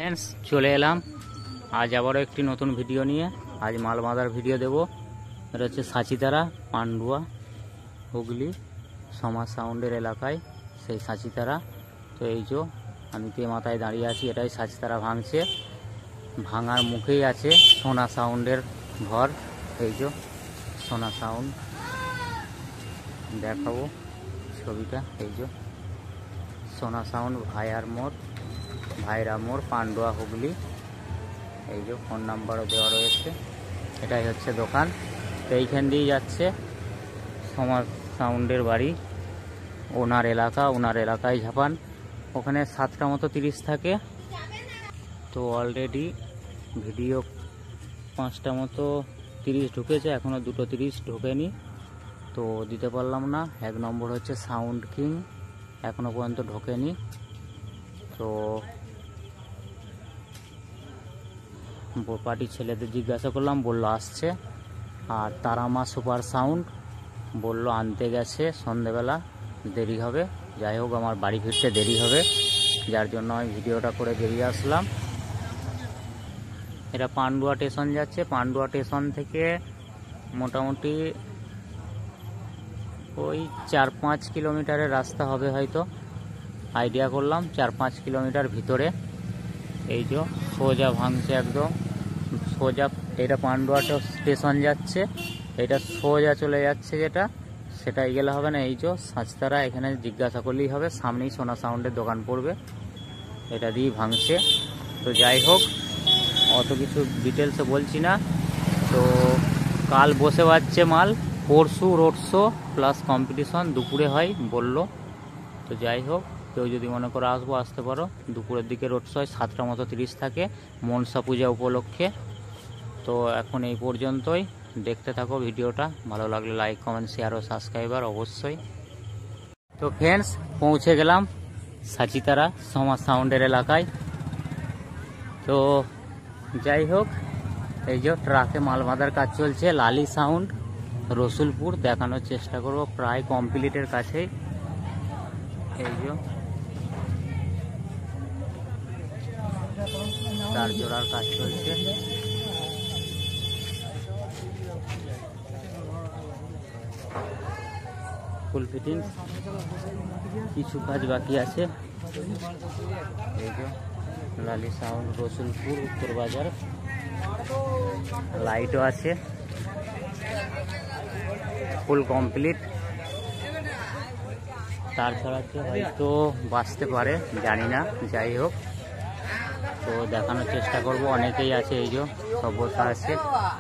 Friends, চলে এলাম আজ আবারও একটি নতুন ভিডিও নিয়ে। আজ মাল বাঁধার ভিডিও দেব। এটা হচ্ছে সাঁচিতারা, পান্ডুয়া, হুগলি সমাজ সাউন্ডের এলাকায় সেই সাঁচিতারা। তো এই যে আমি তে মাথায় দাঁড়িয়ে আছি, এটাই সাঁচিতারা ভাঙছে। ভাঙার মুখেই আছে সোনা সাউন্ডের ঘর। এই যে সোনা সাউন্ড দেখাবো ছবিটা। এই যে সোনা সাউন্ড ভাইরা মোড় পান্ডুয়া, হুগলি। এই যে ফোন নাম্বারও দেওয়া রয়েছে। এটাই হচ্ছে দোকান। তো এইখান দিয়েই যাচ্ছে সমাজ সাউন্ডের বাড়ি, ওনার এলাকায় ঝাপান। ওখানে 7টা মতো 30 থাকে। তো অলরেডি ভিডিও 5টা মতো 30 ঢুকেছে, এখনও 2টো 30 ঢোকেনি, তো দিতে পারলাম না। 1 নম্বর হচ্ছে সাউন্ড কিং, এখনও পর্যন্ত ঢোকেনি। তো পার্টির ছেলেদের জিজ্ঞাসা করলাম, বললো আসছে। আর তারামা সুপার সাউন্ড বললো আনতে গেছে সন্ধেবেলা, দেরি হবে। যাই হোক, আমার বাড়ি ফিরতে দেরি হবে, যার জন্য আমি ভিডিওটা করে বেরিয়ে আসলাম। এটা পান্ডুয়া স্টেশন যাচ্ছে। পান্ডুয়া স্টেশন থেকে মোটামুটি ওই 4-5 কিলোমিটারের রাস্তা হবে হয়তো, আইডিয়া করলাম 4-5 কিলোমিটার ভিতরে। এই যে সোজা ভাঙছে, একদম সোজা। এটা পান্ডুয়া স্টেশন যাচ্ছে, এটা সোজা চলে যাচ্ছে, যেটা সেটাই গেলে হবে না। এই যে সাঁচতারা, এখানে জিজ্ঞাসা করলেই হবে, সামনেই সোনা সাউন্ডের দোকান পড়বে। এটা দিয়েই ভাঙছে। তো যাই হোক, অত কিছু ডিটেলসে বলছি না। তো কাল বসে পাচ্ছে মাল, পরশু রোড শো প্লাস কম্পিটিশন দুপুরে হয় বললো। তো যাই হোক, কেউ যদি মনে করে আসতে পারো। দুপুরের দিকে রোড শো হয়, 7টা মতো 30 থাকে মনসা পূজা উপলক্ষে। তো এখন এই পর্যন্তই, দেখতে থাকো ভিডিওটা। ভালো লাগলে লাইক, কমেন্ট, শেয়ার ও সাবস্ক্রাইবার অবশ্যই। তো ফ্রেন্ডস, পৌঁছে গেলাম সাঁচিতারা সমাজ সাউন্ডের এলাকায়। তো যাই হোক, এই যে ট্রাকে মাল বাঁধার কাজ চলছে। লালি সাউন্ড, রসুলপুর, দেখানোর চেষ্টা করব, প্রায় কমপ্লিটের কাছেই। এই যে তার জোড়ার কাজ চলছে। ফুল ফিটিং, কিছু কাজ বাকি আছে। এই যে লালি সাউন্ড, রসুলপুর, উত্তর বাজার। লাইটও আছে, ফুল কমপ্লিট। তার ছড়াচ্ছে, হয়তো বাঁচতে পারে, জানি না। যাই হোক, তো দেখানোর চেষ্টা করব। অনেকেই আছে, এই যে সব বসা আছে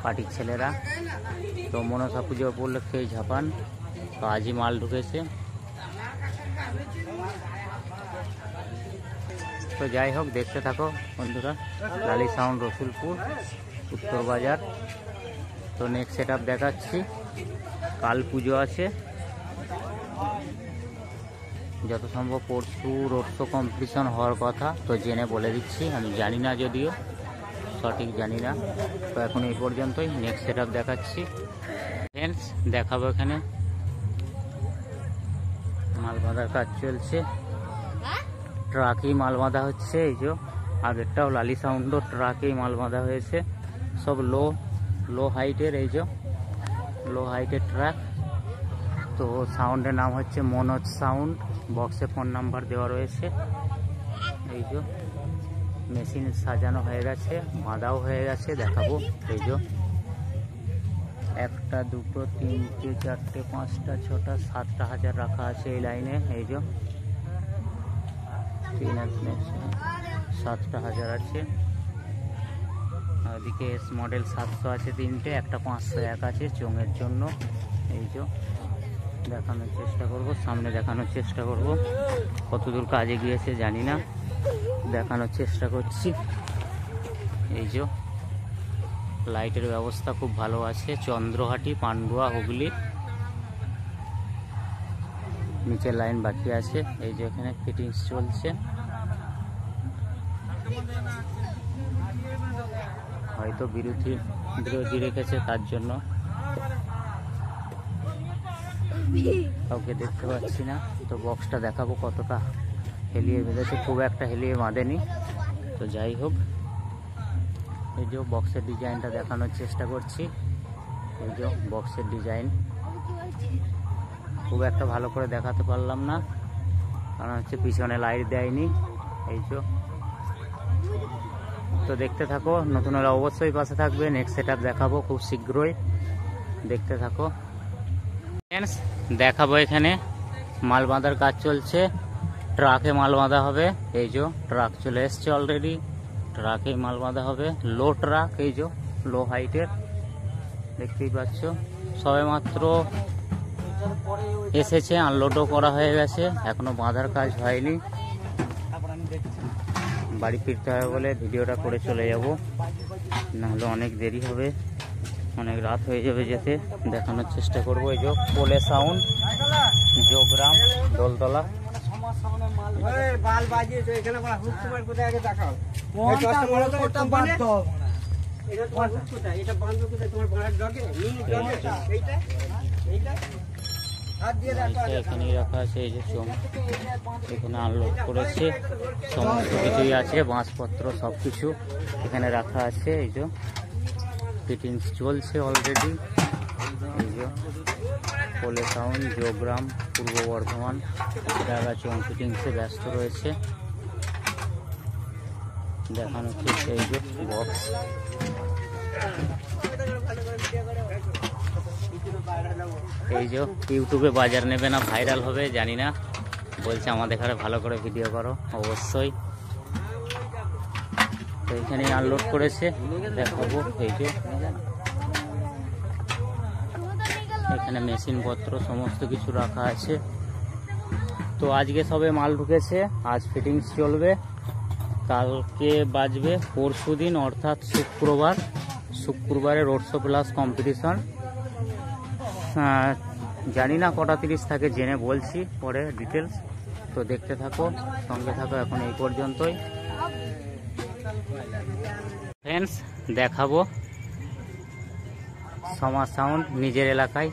পার্টির ছেলেরা। তো মনসা পুজো উপলক্ষে ঝাপান। তো আজই মাল ঢুকেছে। তো যাই হোক, দেখতে থাকো বন্ধুরা। লালি সাউন্ড, রসুলপুর, উত্তর বাজার। তো নেক্সট সেট আপ দেখাচ্ছি। কাল পুজো আছে, যত সম্ভব পরশু রোড শো কম্পিটিশন হওয়ার কথা। তো জেনে বলে দিচ্ছি, আমি জানি না, যদিও সঠিক জানি না। তো এখন এই পর্যন্তই, নেক্সট সেট আপ দেখাচ্ছি। ফ্রেন্ডস, দেখাবো এখানে মাল বাঁধার কাজ চলছে। ট্রাকেই মাল বাঁধা হচ্ছে। এই যে আগেরটাও লালি সাউন্ডও ট্রাকেই মাল বাঁধা হয়েছে। সব লো হাইটের, এই যে লো হাইটের ট্রাক। তো সাউন্ডের নাম হচ্ছে মনোজ সাউন্ড। বক্সে ফোন নাম্বার দেওয়া রয়েছে। এই যে মেশিন সাজানো হয়ে গেছে, বাঁধাও হয়ে গেছে, দেখাবো। এই যে 1টা 2টো 3টে 4টে 5টা 6টা 7টা হাজার রাখা আছে এই লাইনে। এই যে 7টা হাজার আছে। ওদিকে এস মডেল 700 আছে 3টে, একটা 501 আছে চোঙের জন্য। এই যে দেখানোর চেষ্টা করব, সামনে দেখানোর চেষ্টা করব। কতদূর কাজে গিয়েছে জানি না, দেখানোর চেষ্টা করছি। এই যে লাইটের ব্যবস্থা খুব ভালো আছে। চন্দ্রহাটি, পান্ডুয়া, হুগলি। নিচের লাইন বাকি আছে। এই যে এখানে ফিটিংস চলছে। হয়তো বিরোধী রেখেছে, তার জন্য কাউকে দেখতে পাচ্ছি না। তো বক্সটা দেখাবো কতটা হেলিয়ে বেঁধেছে। খুব একটা হেলিয়ে বাঁধেনি, তো যাই হোক, এই যে বক্সের ডিজাইনটা দেখানোর চেষ্টা করছি। এই যে বক্সের ডিজাইন খুব একটা ভালো করে দেখাতে পারলাম না, কারণ হচ্ছে পিছনে লাইট দেয়নি। এই যে, তো দেখতে থাকো, নতুন হলে অবশ্যই পাশে থাকবে। নেক্সট সেটআপ দেখাবো খুব শীঘ্রই, দেখতে থাকো। ফ্রেন্ডস দেখাবো এখানে মাল বাঁধার কাজ চলছে, ট্রাকে মাল বাঁধা হবে। এই যে ট্রাক চলে এসছে অলরেডি, ট্রাকেই মাল বাঁধা হবে। লো ট্রাক, এই যে লো হাইটের, দেখতেই পাচ্ছ। সবে মাত্র এসেছে, আনলোডও করা হয়ে গেছে, এখনো বাঁধার কাজ হয়নি। বাড়ি ফিরতে হবে বলে ভিডিওটা করে চলে যাব, নাহলে অনেক দেরি হবে, অনেক রাত হয়ে যাবে যেতে। দেখানোর চেষ্টা করবো। এই যে পোলে সাউন্ড, জোগ্রাম, দোলতলা। এখানেই রাখা আছে, এই যে চোখ এখানে আনলোড করেছে, সমস্ত কিছুই আছে, বাঁশপত্র সবকিছু এখানে রাখা আছে। এই যে ফিটিংস চলছে অলরেডি। এই যে পোলে সাউন্ড, জোগ্রাম, পূর্ব বর্ধমান জায়গা চোখ ফিটিংসে ব্যস্ত রয়েছে। দেখানো হচ্ছে এই যে বক্স। এই যে ইউটিউবে বাজার নেবে না ভাইরাল হবে জানি না, বলছে আমাদের এখানে ভালো করে ভিডিও করো, অবশ্যই। তো এখানে আনলোড করেছে, দেখাবো। এই যে এখানে মেশিনপত্র সমস্ত কিছু রাখা আছে। তো আজকে সবে মাল ঢুকেছে, আজ ফিটিংস চলবে, কালকে বাজবে পরশু দিন অর্থাৎ শুক্রবারে রোড শো প্লাস কম্পিটিশন। জানি না কটা 30 থাকে, জেনে বলছি পরে ডিটেলস। তো দেখতে থাকো, সঙ্গে থাকো। এখন এই পর্যন্তই ফ্রেন্ডস, দেখাবো সমাজ সাউন্ড নিজের এলাকায়।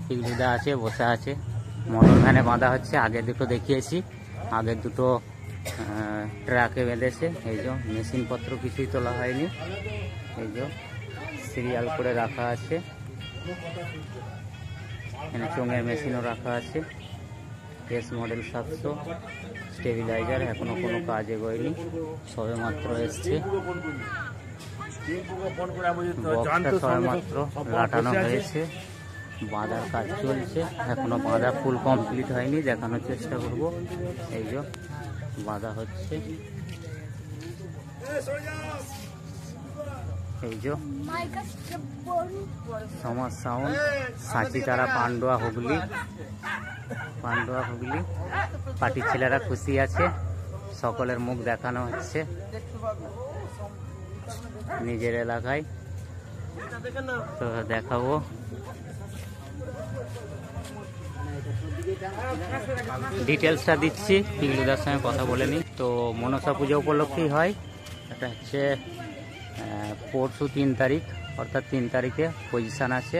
পিগলুদা আছে, বসে আছে, মোটর ভ্যানে বাঁধা হচ্ছে। আগের দুটো দেখিয়েছি, আগের দুটো ট্রাকে বেঁধেছে। এই যে মেশিনপত্র কিছুই তোলা হয়নি, এই যে সিরিয়াল করে রাখা আছে। এখানে চোঙের মেশিনও রাখা আছে, এস মডেল 700 স্টেবিলাইজার, এখনো কোনো কাজ এগোয়নি, সবে মাত্র এসছে। বক্সটা সবে মাত্র লাটানো হয়েছে, বাঁধার কাজ চলছে, এখনো বাঁধা ফুল কমপ্লিট হয়নি, দেখানোর চেষ্টা করব। এই যে বাঁধা হচ্ছে, এই যে সমাজ সাউন্ড, সাঁচিতারা, পান্ডুয়া, হুগলি। পার্টির ছেলেরা খুশি আছে, সকলের মুখ দেখানো হচ্ছে নিজের এলাকায়। তো দেখাবো, ডিটেলসটা দিচ্ছি, পিগলুদার সঙ্গে কথা বলে নিই। তো মনসা পুজো উপলক্ষেই হয়, এটা হচ্ছে পরশু 3 তারিখ, অর্থাৎ 3 তারিখে পজিশান আছে।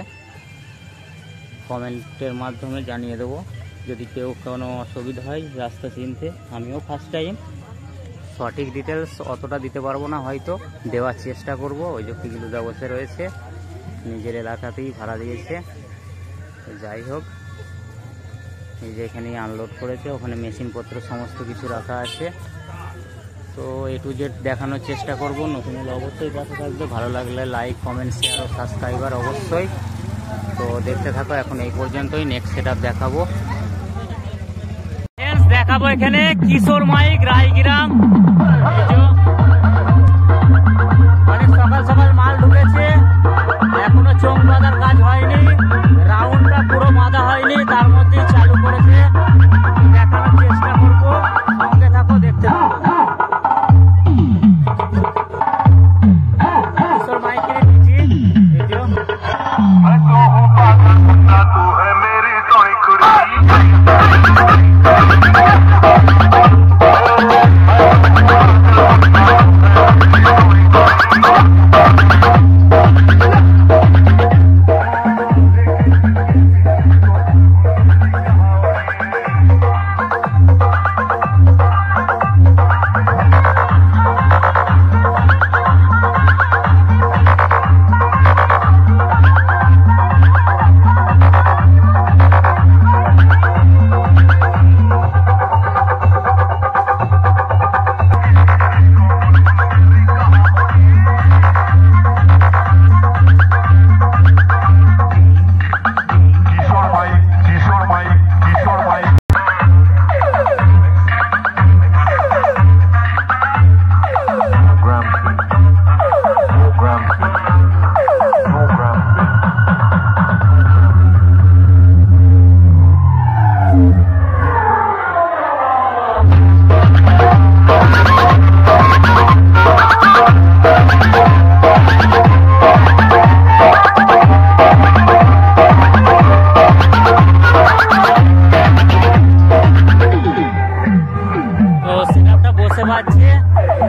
কমেন্টের মাধ্যমে জানিয়ে দেবো যদি কেউ কোনো অসুবিধা হয় রাস্তা চিনতে। আমিও ফার্স্ট টাইম, সঠিক ডিটেলস অতটা দিতে পারবো না, হয়তো দেওয়ার চেষ্টা করব। ওই যে পিগলুদা বসে রয়েছে, নিজের এলাকাতেই ভাড়া দিয়েছে। যাই হোক, এই যে এখানেই আনলোড করেছে, ওখানে মেশিনপত্র সমস্ত কিছু রাখা আছে। তো A to Z দেখানোর চেষ্টা করব। নতুন হলে অবশ্যই পাশে থাকবে, ভালো লাগলে লাইক, কমেন্ট, শেয়ার ও সাবস্ক্রাইবার অবশ্যই। তো দেখতে থাকো, এখন এই পর্যন্তই, নেক্সট সেটআপ দেখাবো। দেখাবো এখানে কিশোর মাইক, রায়গ্রাম। অনেক সকাল সকাল মাল ঢুকেছে, এখনো চোখ বাঁধার কাজ হয়নি, রাউন্ডটা পুরো বাঁধা হয়নি, তার মধ্যেই চালু করেছে। দেখানোর চেষ্টা করবো, সঙ্গে থাকো, দেখতে থাকো। কিশোর মাইকের নিচে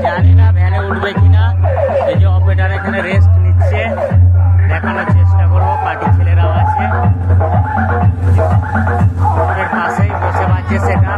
জানি না ভ্যানে উঠবে কিনা। এই যে অপারেটর এখানে রেস্ট নিচ্ছে, দেখানোর চেষ্টা করবো। পার্টি ছেলেরাও আছে, পুকুরের পাশেই বসে বাজছে সেটা।